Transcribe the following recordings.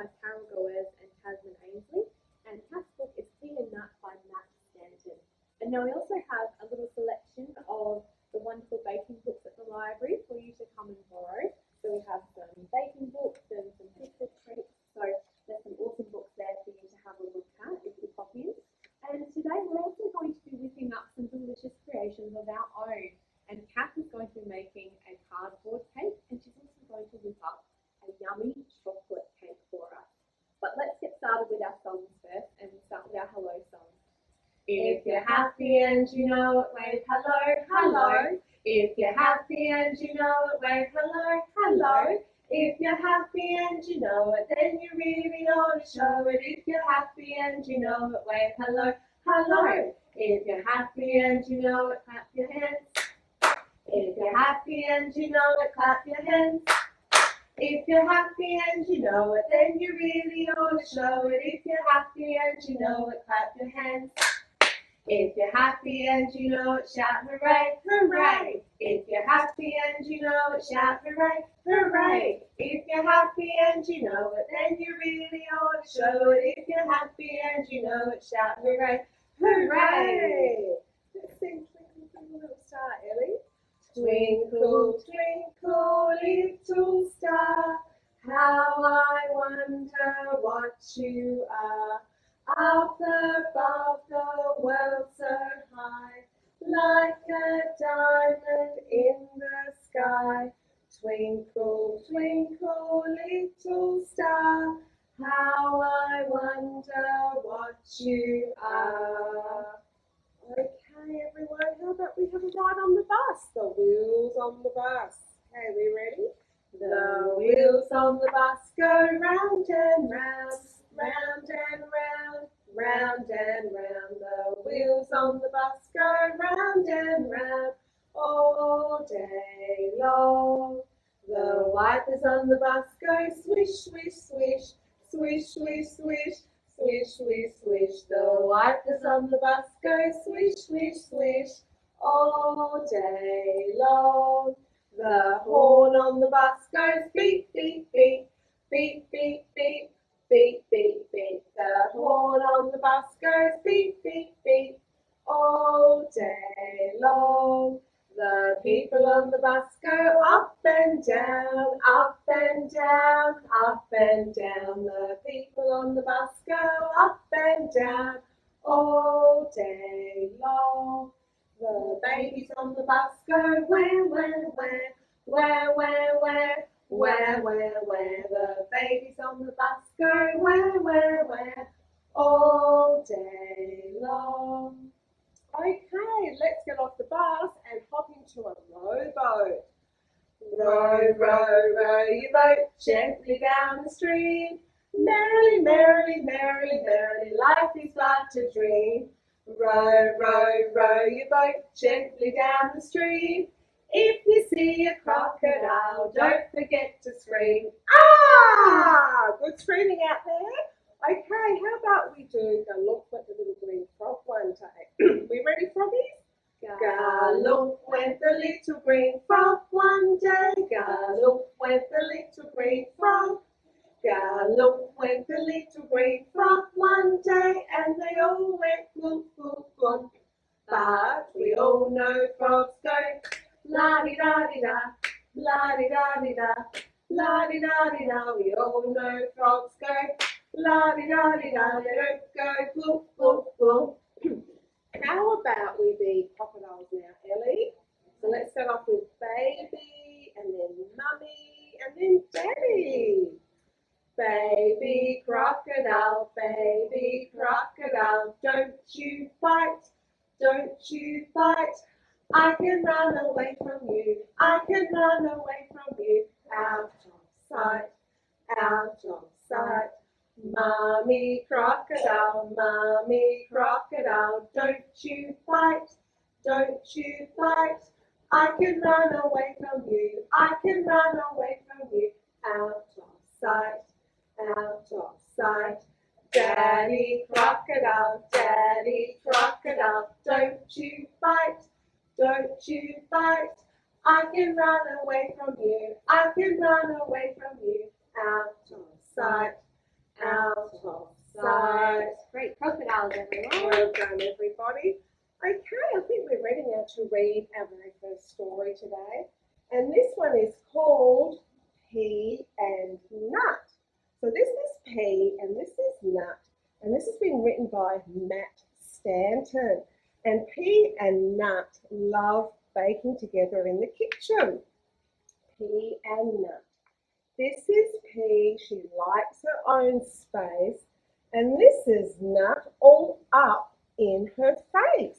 by Carol Goers and Tasman Ainsley, and Kath's book is Tea and Nut by Matt Stanton. And now we also have a little selection of the wonderful baking books at the library for you to come and borrow. So we have some baking books and some biscuit treats. So there's some awesome books there for you to have a look at if you pop in. And today we're also going to be whipping up some delicious creations of our own. And Kath is going to be making a cardboard cake, and she's also going to whip up a yummy chocolate cake for us. But let's get started with our songs first, and we'll start with our hello song. If you're happy and you know it, wave hello, hello. If you're happy and you know it, wave hello, hello. If you're happy and you know it, then you really ought to show it. If you're happy and you know it, wave hello, hello. If you're happy and you know it, clap your hands. If you're happy and you know it, clap your hands. If you're happy and you know it, then you really ought to show it. If you're happy and you know it, clap your hands. If you're happy and you know it, shout hooray, hooray. If you're happy and you know it, shout hooray, hooray. If you're happy and you know it, then you really ought to show it. If you're happy and you know it, shout hooray, hooray. Let's sing Twinkle Twinkle Little Star, Ellie. Twinkle, twinkle, little star, how I wonder what you are. Up above the world so high, like a diamond in the sky. Twinkle, twinkle, little star, how I wonder what you are. Okay, everyone, how about we have a ride on the bus? The wheels on the bus. Okay, we ready? The wheels on the bus go round and round, round and round, round and round. The wheels on the bus go round and round all day long. The wipers on the bus go swish, swish, swish, swish, swish, swish. Swish, swish, swish, the wipers on the bus go swish, swish, swish, all day long. The horn on the bus goes beep, beep, beep, beep, beep, beep, beep, beep, beep. The horn on the bus goes beep, beep, beep, all day long. The people on the bus go up and down, up and down, up and down. The people on the bus go up and down all day long. The babies on the bus go where, where, where, where, where, where, where, where, where. The babies on the bus go where, all day long. Okay, let's get off the bus and hop into a rowboat. Row, row, row your boat gently down the stream. Merrily, merrily, merrily, merrily, life is but a dream. Row, row, row your boat gently down the stream. If you see a crocodile, don't forget to scream. Ah! Good screaming out there. Okay, how about we do Gallop with the little green frog one day? We ready, froggies? Gallop went the little green frog one day. Gallop went the little green frog. Gallop went the little green frog one day, and they all went glump, glump, glump. But we all know frogs go la-di-da-di-da, la-di-da-di-da, la-di-da-di-da. We all know frogs go la-di-da-di-da, they don't go glump, glump, glump. How about we be crocodiles now, Ellie? So let's start off with baby, and then mummy, and then daddy. Baby crocodile, don't you fight, don't you fight. I can run away from you, I can run away from you. Out of sight, out of sight. Mummy crocodile, don't you fight, don't you fight. I can run away from you, I can run away from you. Out of sight, out of sight. Daddy crocodile, don't you fight, don't you fight. I can run away from you, I can run away from you. Out of sight, How's everyone? Well done, everybody. Okay, I think we're ready now to read our very first story today. And this one is called Pea and Nut. So this is Pea and this is Nut. And this has been written by Matt Stanton. And Pea and Nut love baking together in the kitchen. Pea and Nut. This is Pea, she likes her own space. And this is Nut all up in her face.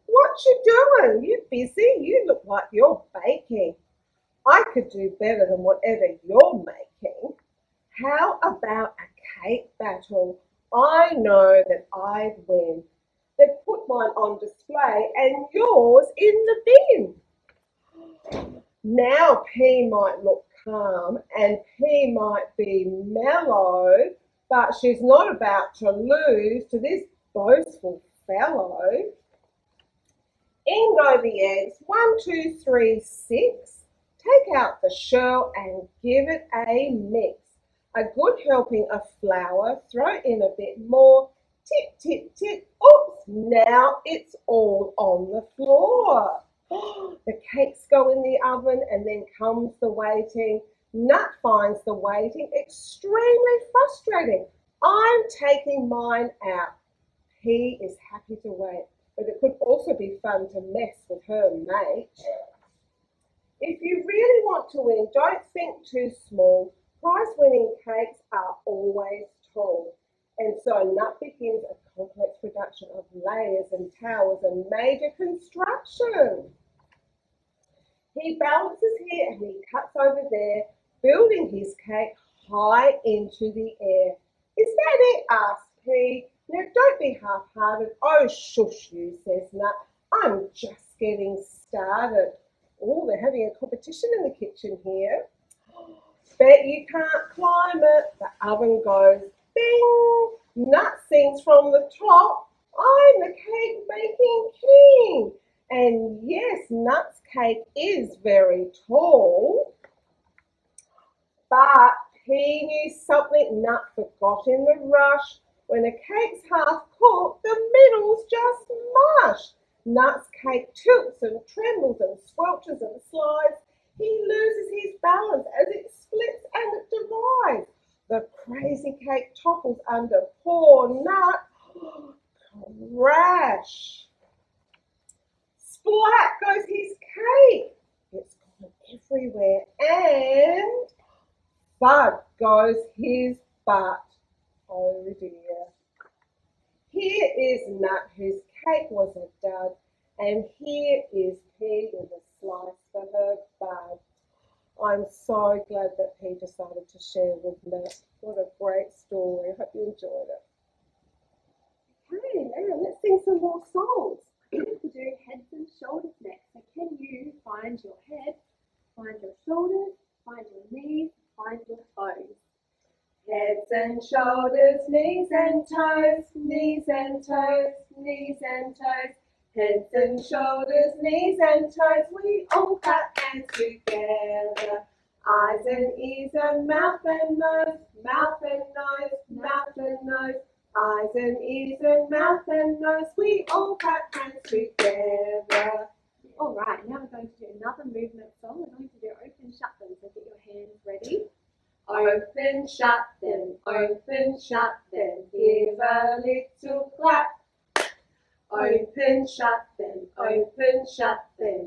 What you doing? You busy? You look like you're baking. I could do better than whatever you're making. How about a cake battle? I know that I'd win. Then put mine on display and yours in the bin. Now Pea might look calm and Pea might be mellow, but she's not about to lose to this boastful fellow. In go the eggs, 1, 2, 3, 6. Take out the shell and give it a mix. A good helping of flour, throw in a bit more. Tip, tip, tip. Oops, now it's all on the floor. The cakes go in the oven and then comes the waiting. Nut finds the waiting extremely frustrating. I'm taking mine out. Pea is happy to wait, but it could also be fun to mess with her mate. If you really want to win, don't think too small. Prize-winning cakes are always tall. And so Nut begins a complex production of layers and towers and major construction. He balances here and he cuts over there, building his cake high into the air. Is that it? Asked Pea. Now don't be half-hearted. Oh, shush you, says Nut. I'm just getting started. Oh, they're having a competition in the kitchen here. Bet you can't climb it. The oven goes bing. Nut sings from the top. I'm the cake baking king. And yes, Nut's cake is very tall. But Pea knew something Nut forgot in the rush. When a cake's half cooked, the middle's just mush. Nut's cake tilts and trembles and squelches and slides. He loses his balance as it splits and it divides. The crazy cake topples under poor Nut. Crash! Splat goes his cake. It's gone everywhere and thud goes his butt. Oh dear. Here is Nut, whose cake was a dud, and here is Pea with a slice for her bud. I'm so glad that Pea decided to share with Nut. What a great story. I hope you enjoyed it. Okay, now let's sing some more songs. We'll do heads and shoulders next. So can you find your head, find your shoulders, find your knees, find your toes? Heads and shoulders, knees and toes, knees and toes, knees and toes. Heads and shoulders, knees and toes, we all clap hands together. Eyes and ears and mouth and nose, mouth and nose, mouth and nose. Eyes and ears and mouth and nose, we all clap hands together. All right, now we're going to do another movement song. We're going to do open, shut them. So get your hands ready. Open, shut them, open, shut them, give a little clap. Open, shut them,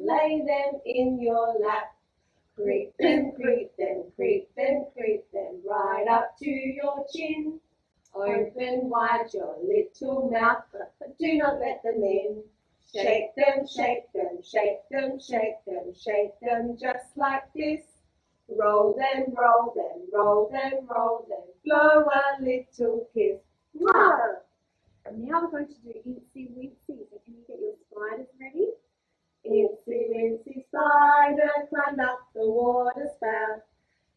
lay them in your lap. Creep them, creep them, creep them, creep them, right up to your chin. Open wide your little mouth, but do not let them in. Shake them, shake them, shake them, shake them, shake them just like this. Roll them, roll them, roll them, roll them, blow a little kiss. Mwah! And now we're going to do Incy Wincy. So can you get your spiders ready? Incy Wincy spider climbed up the water spout.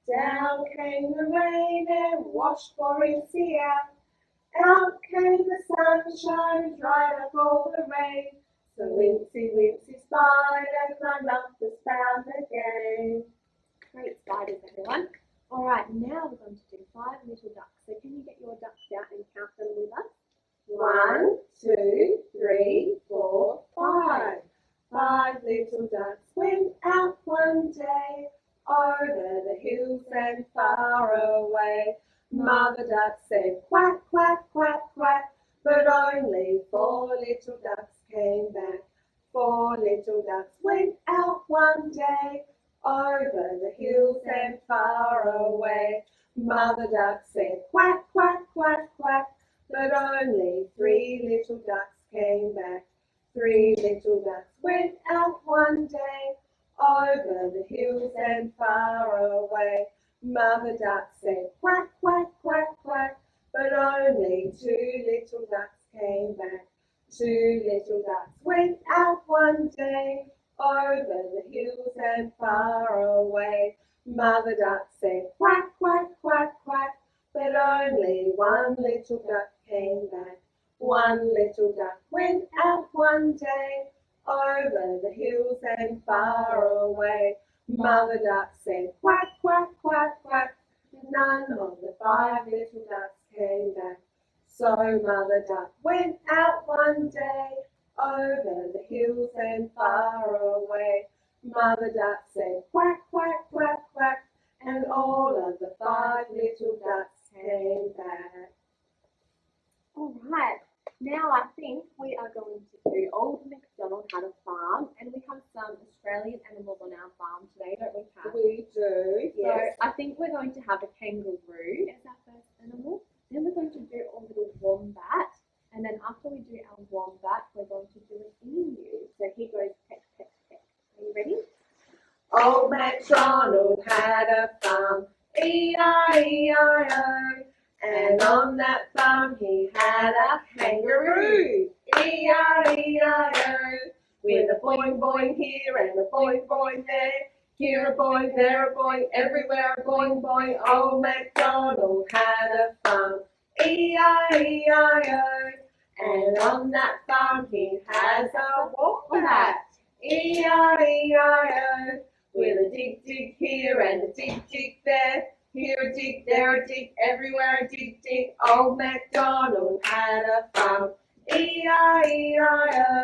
Down came the rain and washed poor Incy out. Out came the sunshine, dried up all the rain. So Incy Wincy spider climbed up the spout again. Great spiders, everyone. Alright, now we're going to do 5 little ducks. So can you get your ducks out and count them with us? 1, 2, 3, 4, 5. 5 little ducks went out one day over the hills and far away. Mother duck said quack, quack, quack, quack, but only 4 little ducks came back. 4 little ducks went out one day over the hills and far away. Mother duck said quack, quack, quack, quack, but only 3 little ducks came back. 3 little ducks went out one day over the hills and far away. Mother duck said quack, quack, quack, quack, but only 2 little ducks came back. 2 little ducks went out one day over the hills and far away. Mother duck said quack, quack, quack, quack, but only 1 little duck came back. 1 little duck went out one day over the hills and far away. Mother duck said quack, quack, quack, quack. None of the 5 little ducks came back. So Mother duck went out one day over the hills and far away. Mother duck said quack, quack, quack, quack, and all of the 5 little ducks came back. Alright, now I think we are going to do Old MacDonald Had a Farm, and we have some Australian animals on our farm today, don't we, Kath? We do, yes. So I think we're going to have a kangaroo as our first animal. Then we're going to do a little wombat, and then after we do our wombat, we're going to do an emu. So he goes peck, peck, peck. Are you ready? Old MacDonald had a farm, E-I-E-I-O, and on that farm he had a kangaroo, E-I-E-I-O, with a boing boing here and a boing boing there, here a boing, there a boing, everywhere a boing boing. Old MacDonald had a farm, E-I-E-I-O, and on that farm he has a wombat, E-I-E-I-O, with a dig dig here and a dig dig there, here a dig, there a dig, everywhere a dig dig. Old MacDonald had a farm, E-I-E-I-O,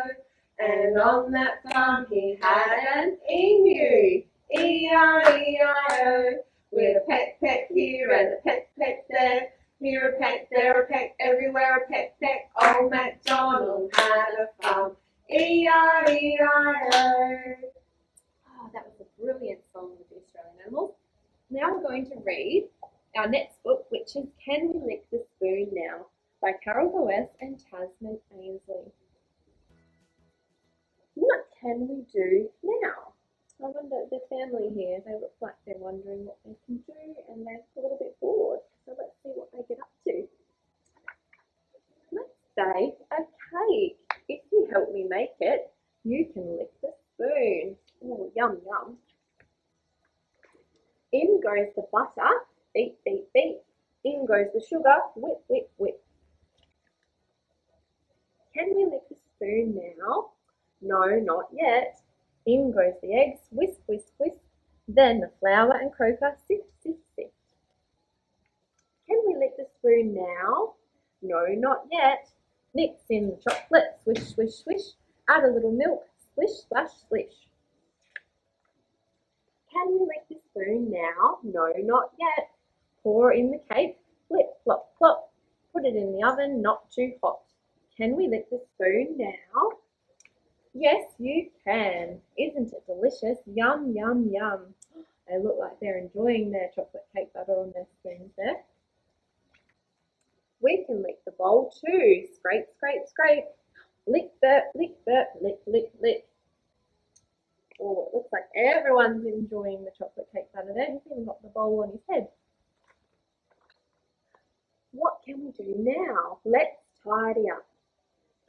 and on that farm he had an emu, E-I-E-I-O, with a peck peck here and a peck peck there, here a peck, there a peck, everywhere a peck peck. Old MacDonald had a farm, E-I-E-I-O. Oh, that was a brilliant song with the Australian animals. Now we're going to read our next book, which is Can We Lick the Spoon Now? By Carol Goes and Tasman Ainsley. What can we do now? I wonder, the family here, they look like they're wondering what they can do, and they're a little bit bored. So let's see what they get up to. Let's bake a cake. If you help me make it, you can lick the spoon. Oh, yum, yum. In goes the butter, beat, beat, beat. In goes the sugar, whip, whip, whip. Can we lick the spoon now? No, not yet. In goes the eggs, whisk, whisk, whisk. Then the flour and cocoa, sift, sift, sift. Can we lick the spoon now? No, not yet. Mix in the chocolate, swish, swish, swish. Add a little milk, splish, splash, splish. Can we lick the spoon now? No, not yet. Pour in the cake, flip, flop, flop. Put it in the oven, not too hot. Can we lick the spoon now? Yes, you can. Isn't it delicious? Yum, yum, yum. They look like they're enjoying their chocolate cake butter on their spoons there. We can lick the bowl too. Scrape, scrape, scrape. Lick, burp, lick, lick, lick. Oh, it looks like everyone's enjoying the chocolate cake batter there. He's even got the bowl on his head. What can we do now? Let's tidy up.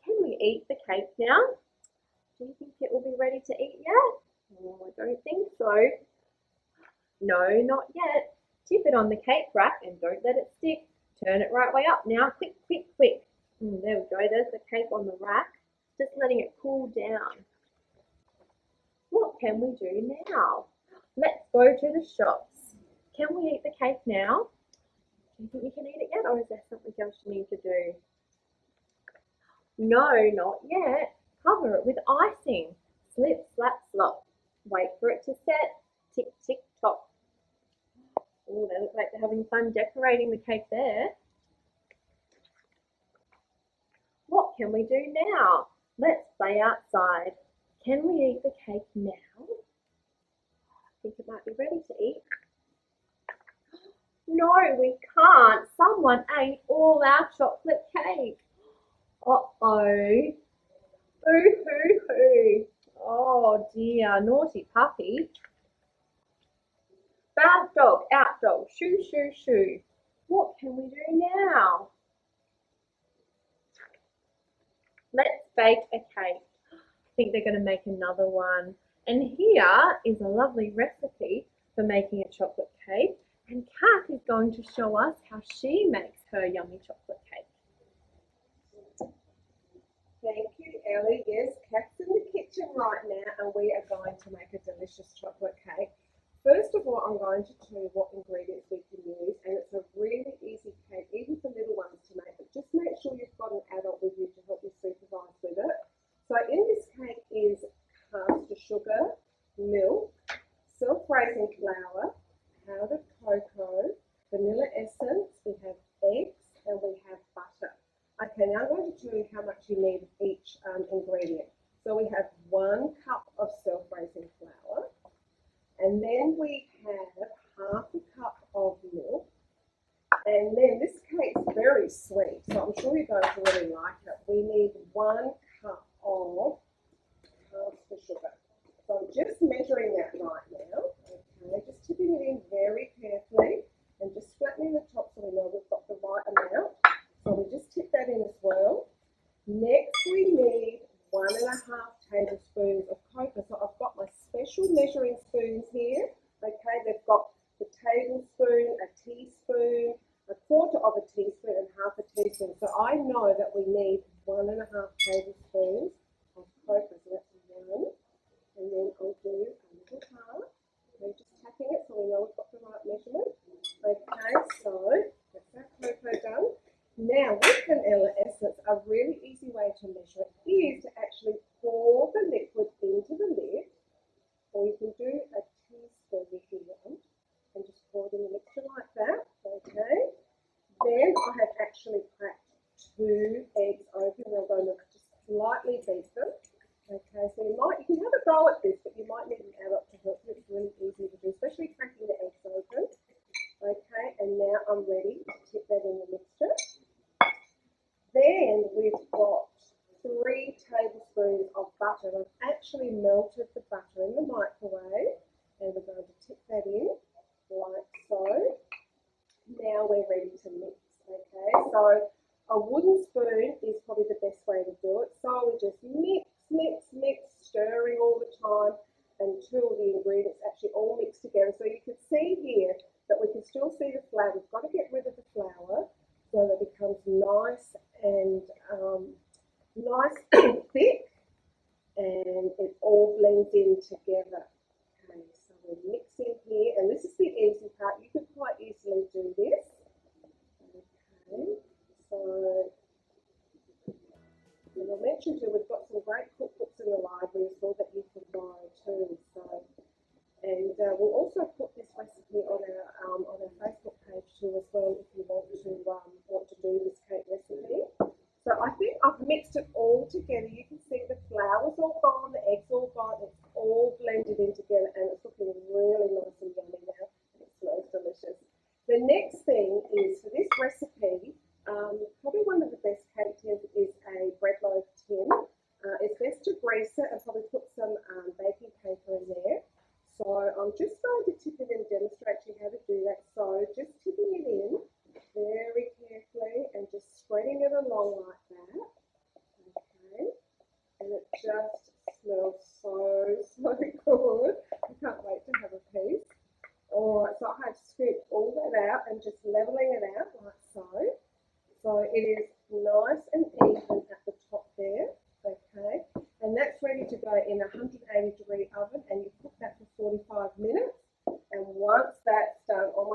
Can we eat the cake now? Do you think it will be ready to eat yet? Oh, I don't think so. No, not yet. Tip it on the cake rack and don't let it stick. Turn it right way up now. Quick, quick, quick. There we go. There's the cake on the rack. Just letting it cool down. What can we do now? Let's go to the shops. Can we eat the cake now? Do you think you can eat it yet, or is there something else you need to do? No, not yet. Cover it with icing. Slip, slap, slop. Wait for it to set. Tick, tick, tock. Oh, they look like they're having fun decorating the cake there. What can we do now? Let's play outside. Can we eat the cake now? I think it might be ready to eat. No, we can't. Someone ate all our chocolate cake. Uh-oh. Hoo-hoo-hoo. Oh dear, naughty puppy. Bad dog, out dog, shoo, shoo, shoo. What can we do now? Let's bake a cake. I think they're going to make another one. And here is a lovely recipe for making a chocolate cake. And Kath is going to show us how she makes her yummy chocolate cake. Thank you, Ellie. Yes, Kath's in the kitchen right now and we are going to make a delicious chocolate cake. First of all, I'm going to tell you what ingredients we can use, and it's a really easy cake, even for little ones to make, but just make sure you've got an adult with you to help you supervise with it. So in this cake is caster sugar, milk, self-raising flour, powdered cocoa, vanilla essence, we have eggs, and we have butter. Okay, now I'm going to tell you how much you need of each ingredient. So we have 1 cup of self-raising flour, and then we have half a cup of milk, and then this cake's very sweet, so I'm sure you're going to really like it. We need 1 cup of caster sugar. So I'm just measuring that right now, okay, just tipping it in very carefully, and just flattening the top so we know we've got the right amount. So we just tip that in as well. Next we need 1.5 tablespoons of cocoa. So I've got my special measuring spoons here. Okay, they've got the tablespoon, a teaspoon, 1/4 of a teaspoon, and half a teaspoon. So I know that we need 1.5 tablespoons of cocoa. So that's 1, and then I'll do a little half. Okay, just tapping it so we know we've got the right measurement. Okay, so that's our cocoa done. Now, with vanilla essence, a really easy way to measure it is to actually pour the liquid into the lid, or you can do a teaspoon if you want, and just pour it in the mixture like that, okay? Then I have actually cracked 2 eggs open, and I'm going to just slightly beat them, okay? So you can have a go at this, but you might need an adult to help you. It's really easy to do, especially cracking the eggs open, okay? And now I'm ready to tip that in the mixture. Then we've got 3 tablespoons of butter. I've actually melted the butter in the microwave, and we're going to tip that in like so. Now we're ready to mix, okay? So a wooden spoon is probably the best way to do it. So we just mix, mix, mix, stirring all the time until the ingredients actually all mix together. So you can see here that we can still see the flour. We've got to get rid of the flour so that it becomes nice and thick, and it all blends in together. Okay, so we're mixing here, and this is the easy part. You could quite easily do this. Okay, so as I mentioned to you, we've got some great cookbooks in the library as well that you can buy too. So, and we'll also put this recipe on our Facebook page too as well if you want to do this cake recipe. So I think I've mixed it all together. You can see the flour's all gone, the eggs all gone, it's all blended in together, and it's looking really nice and yummy now. It smells delicious. The next thing is, for this recipe, probably one of the best cake tins is a bread loaf tin. It's best to grease it and probably put some baking paper in there. So I'm just going to tip it in and demonstrate to you how to do that. So just tipping it in very carefully and just spreading it along like that. Okay, and it just smells so good. I can't wait to have a piece. Alright, so I have scooped all that out and just leveling it out like so. So it is nice and even at the top there. Okay, and that's ready to go in a 180-degree oven, and you cook that for 45 minutes. And once that's done, oh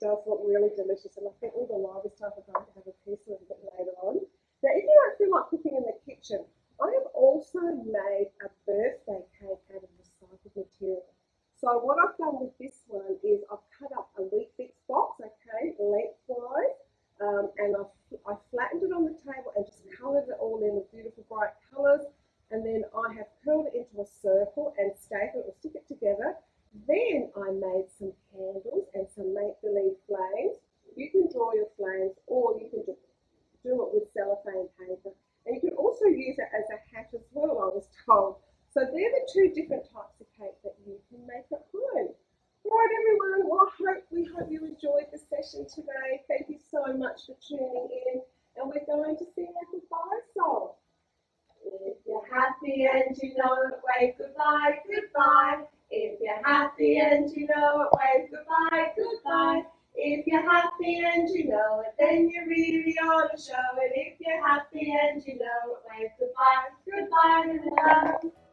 does look really delicious, and I think all the library staff are going to have a piece of it later on. Now, if you don't feel like cooking in the kitchen, I have also made a birthday cake out of recycled material. So what I've done with this one is I've cut up a Wheat Bix box, okay, lengthwise, and I flattened it on the table and just coloured it all in with beautiful bright colours. And then I have curled it into a circle and stapled it or stick it together. Then I made some candles and some make-believe flames. You can draw your flames, or you can just do it with cellophane paper. And you can also use it as a hat as well, I was told. So they're the two different types of cake that you can make at home. All right, everyone, well, we hope you enjoyed the session today. Thank you so much for tuning in. And we're going to sing a goodbye song. If you're happy and you know it, wave goodbye, goodbye. If you're happy and you know it, wave goodbye, goodbye. If you're happy and you know it, then you really ought to show it. If you're happy and you know it, wave goodbye, goodbye, goodbye.